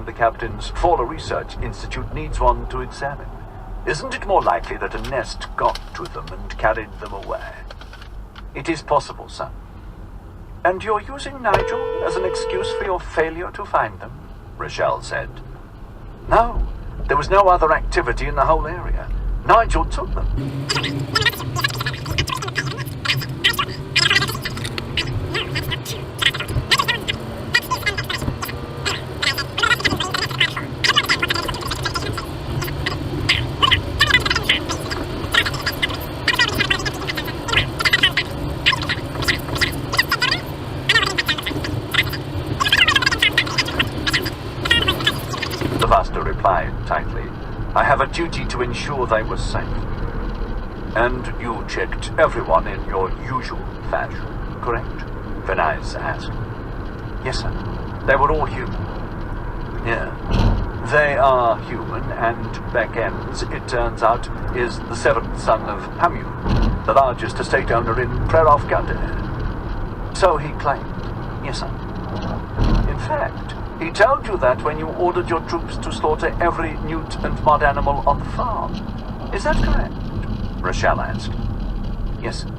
the captain's for a research institute needs one to examine. Isn't it more likely that a nest got to them and carried them away? It is possible, sir. And you're using Nigel as an excuse for your failure to find them? Rochelle said. No, there was no other activity in the whole area. Nigel took them. The Master replied tightly. I have a duty to ensure they were safe. And you checked everyone in your usual fashion, correct? Venice asked. Yes, sir. They were all human. Yeah. They are human, and Beckens, it turns out, is the seventh son of Hamu, the largest estate owner in Prerov-Gade. So he claimed. Yes, sir. In fact, he told you that when you ordered your troops to slaughter every newt and mud animal on the farm. Is that correct? Rochelle asked. Yes, sir.